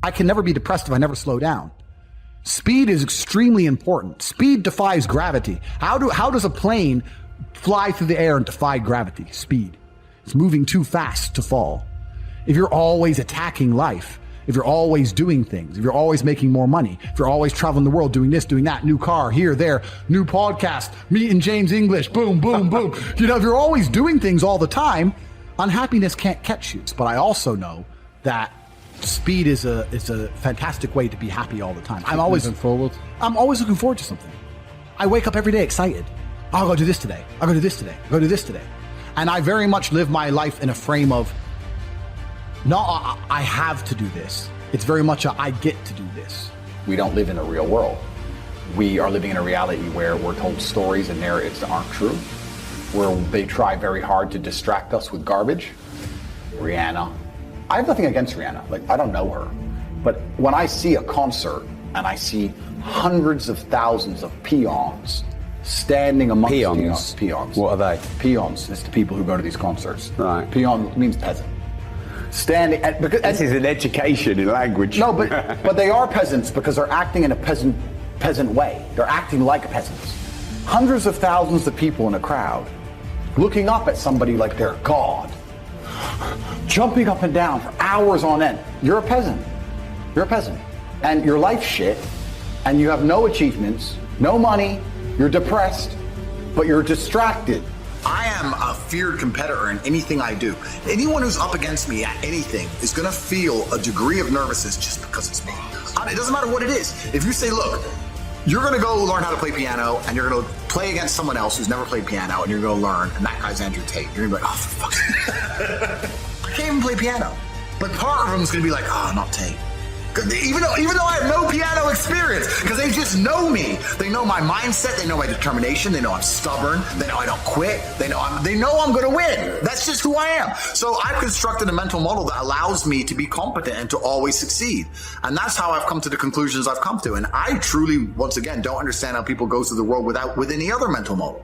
I can never be depressed if I never slow down. Speed is extremely important. Speed defies gravity. How does a plane fly through the air and defy gravity? Speed. It's moving too fast to fall. If you're always attacking life, if you're always doing things, if you're always making more money, if you're always traveling the world, doing this, doing that, new car, here, there, new podcast, meeting James English, boom, boom, boom. If you're always doing things all the time, unhappiness can't catch you. But I also know that speed is a fantastic way to be happy all the time. I'm always looking forward to something. I wake up every day excited. I'll go do this today. I'll go do this today. I'll go do this today. And I very much live my life in a frame of, not I have to do this. It's very much I get to do this. We don't live in a real world. We are living in a reality where we're told stories and narratives that aren't true, where they try very hard to distract us with garbage. Rihanna. I have nothing against Rihanna. Like, I don't know her. But when I see a concert and I see hundreds of thousands of peons standing amongst peons. What are they? Peons. It's the people who go to these concerts. Right. Peon means peasant. Standing because this is an education in language. No, but they are peasants because they're acting in a peasant way. They're acting like peasants. Hundreds of thousands of people in a crowd looking up at somebody like they're God, jumping up and down for hours on end. You're a peasant. You're a peasant. And your life's shit, and you have no achievements, no money, you're depressed, but you're distracted. I am a feared competitor in anything I do. Anyone who's up against me at anything is going to feel a degree of nervousness just because it's me. It doesn't matter what it is. If you say, look, you're going to go learn how to play piano and you're going to play against someone else who's never played piano and you're going to learn, and that guy's Andrew Tate, you're going to be like, oh, for fuck's sake. I can't even play piano. But part of them is going to be like, oh, not Tate. Even though I have no piano experience, because they just know me. They know my mindset, they know my determination, they know I'm stubborn, they know I don't quit, they know I'm gonna win. That's just who I am. So I've constructed a mental model that allows me to be competent and to always succeed. And that's how I've come to the conclusions I've come to. And I truly, once again, don't understand how people go through the world with any other mental model.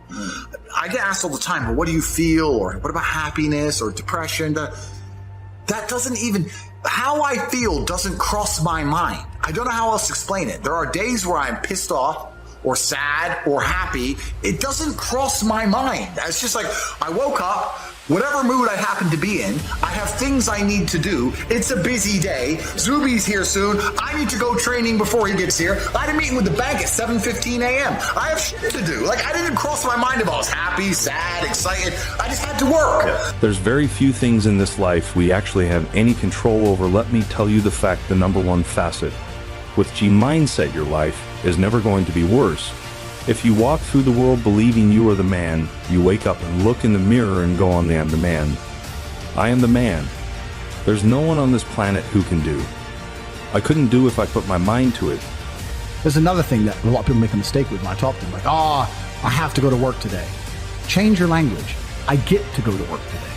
I get asked all the time, well, what do you feel? Or what about happiness or depression? That doesn't even, how I feel doesn't cross my mind. I don't know how else to explain it. There are days where I'm pissed off or sad or happy. It doesn't cross my mind. It's just like, I woke up, whatever mood I happen to be in, I have things I need to do. It's a busy day. Zuby's here soon. I need to go training before he gets here. I had a meeting with the bank at 7:15 a.m. I have shit to do. Like, I didn't cross my mind if I was happy, sad, excited. I just had to work. There's very few things in this life we actually have any control over. Let me tell you the fact, the number one facet. With G mindset, your life is never going to be worse. If you walk through the world believing you are the man, you wake up and look in the mirror and go, I am the man. I am the man. There's no one on this planet who can do. I couldn't do if I put my mind to it. There's another thing that a lot of people make a mistake with when I talk to them. Like, I have to go to work today. Change your language. I get to go to work today.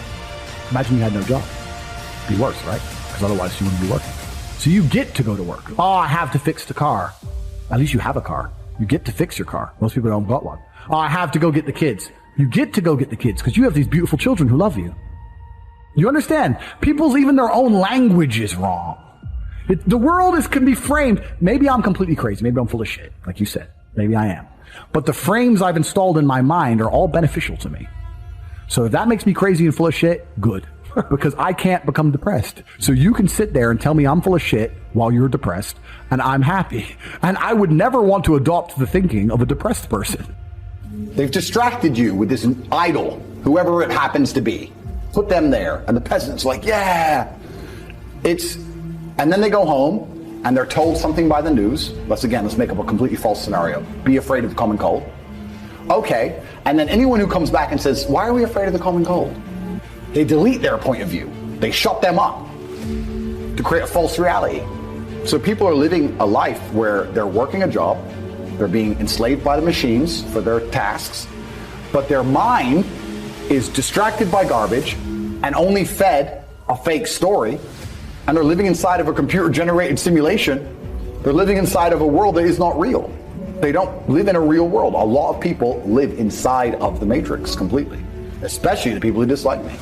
Imagine you had no job. It'd be worse, right? Because otherwise you wouldn't be working. So you get to go to work. I have to fix the car. At least you have a car. You get to fix your car. Most people don't got one. I have to go get the kids. You get to go get the kids because you have these beautiful children who love you. You understand? People's, even their own language is wrong. The world can be framed. Maybe I'm completely crazy. Maybe I'm full of shit, like you said. Maybe I am. But the frames I've installed in my mind are all beneficial to me. So if that makes me crazy and full of shit, good. Because I can't become depressed. So you can sit there and tell me I'm full of shit while you're depressed, and I'm happy. And I would never want to adopt the thinking of a depressed person. They've distracted you with this idol, whoever it happens to be. Put them there, and the peasant's like, yeah. And then they go home, and they're told something by the news. Let's make up a completely false scenario. Be afraid of the common cold. Okay, and then anyone who comes back and says, why are we afraid of the common cold? They delete their point of view. They shut them up to create a false reality. So people are living a life where they're working a job, they're being enslaved by the machines for their tasks, but their mind is distracted by garbage and only fed a fake story, and they're living inside of a computer-generated simulation. They're living inside of a world that is not real. They don't live in a real world. A lot of people live inside of the matrix completely, especially the people who dislike me.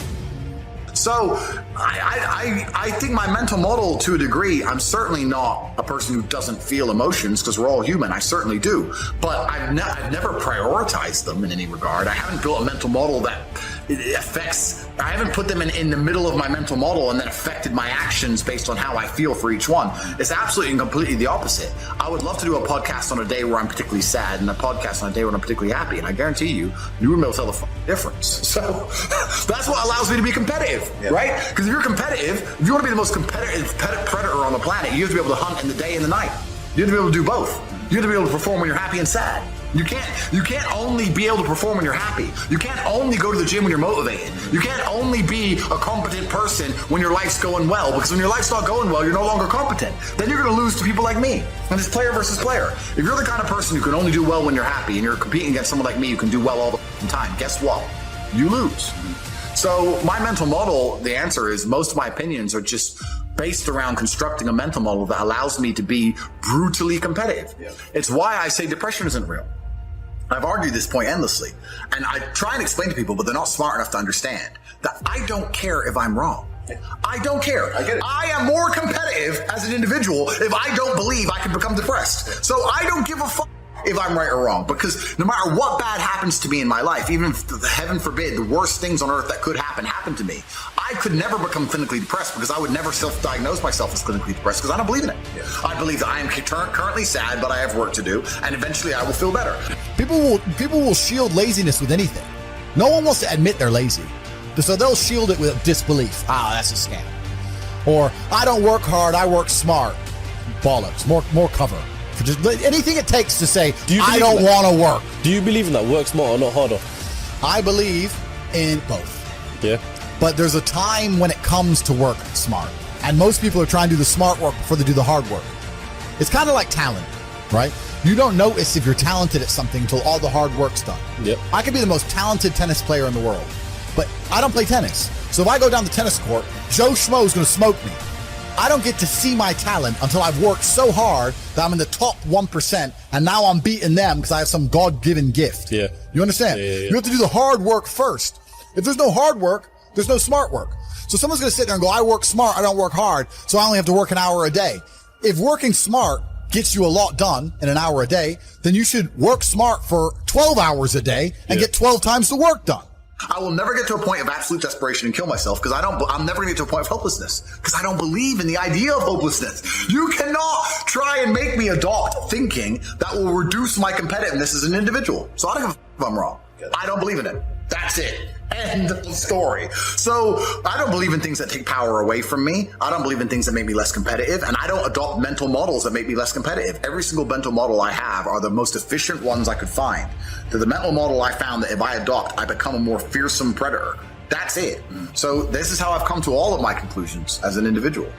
So I think my mental model, to a degree, I'm certainly not a person who doesn't feel emotions, because we're all human. I certainly do. But I've never prioritized them in any regard. I haven't built a mental model that I haven't put them in the middle of my mental model and then affected my actions based on how I feel for each one. It's absolutely and completely the opposite. I would love to do a podcast on a day where I'm particularly sad and a podcast on a day when I'm particularly happy. And I guarantee you wouldn't be able to tell the difference. So that's what allows me to be competitive, right? Because if you're competitive, if you want to be the most competitive predator on the planet, you have to be able to hunt in the day and the night. You have to be able to do both. You have to be able to perform when you're happy and sad. You can't only be able to perform when you're happy. You can't only go to the gym when you're motivated. You can't only be a competent person when your life's going well, because when your life's not going well, you're no longer competent. Then you're going to lose to people like me. And it's player versus player. If you're the kind of person who can only do well when you're happy and you're competing against someone like me who can do well all the time, guess what? You lose. So my mental model, the answer is most of my opinions are just based around constructing a mental model that allows me to be brutally competitive. Yeah. It's why I say depression isn't real. I've argued this point endlessly, and I try and explain to people, but they're not smart enough to understand that I don't care if I'm wrong. I don't care. I get it. I am more competitive as an individual if I don't believe I can become depressed. So I don't give a fuck if I'm right or wrong, because no matter what bad happens to me in my life, even if, heaven forbid, the worst things on earth that could happen to me, I could never become clinically depressed, because I would never self-diagnose myself as clinically depressed, because I don't believe in it. Yeah. I believe that I am currently sad, but I have work to do, and eventually I will feel better. People will shield laziness with anything. No one wants to admit they're lazy, so they'll shield it with disbelief. That's a scam. Or I don't work hard, I work smart. Bollocks. More cover. For just anything it takes to say I don't want to work. Do you believe in that? Work smart or not harder? I believe in both. Yeah. But there's a time when it comes to work smart. And most people are trying to do the smart work before they do the hard work. It's kind of like talent, right? You don't notice if you're talented at something until all the hard work's done. Yep. I could be the most talented tennis player in the world, but I don't play tennis. So if I go down the tennis court, Joe Schmo's going to smoke me. I don't get to see my talent until I've worked so hard that I'm in the top 1%, and now I'm beating them because I have some God-given gift. Yeah. You understand? Yeah. You have to do the hard work first. If there's no hard work, there's no smart work. So someone's going to sit there and go, I work smart, I don't work hard, so I only have to work an hour a day. If working smart gets you a lot done in an hour a day, then you should work smart for 12 hours a day and get 12 times the work done. I will never get to a point of absolute desperation and kill myself, because I'm never going to get to a point of hopelessness, because I don't believe in the idea of hopelessness. You cannot try and make me adopt thinking that will reduce my competitiveness as an individual. So I don't give a f- if I'm wrong. I don't believe in it. That's it. End of story. So I don't believe in things that take power away from me. I don't believe in things that make me less competitive, and I don't adopt mental models that make me less competitive. Every single mental model I have are the most efficient ones I could find. They're the mental model I found that if I adopt, I become a more fearsome predator. That's it. So this is how I've come to all of my conclusions as an individual.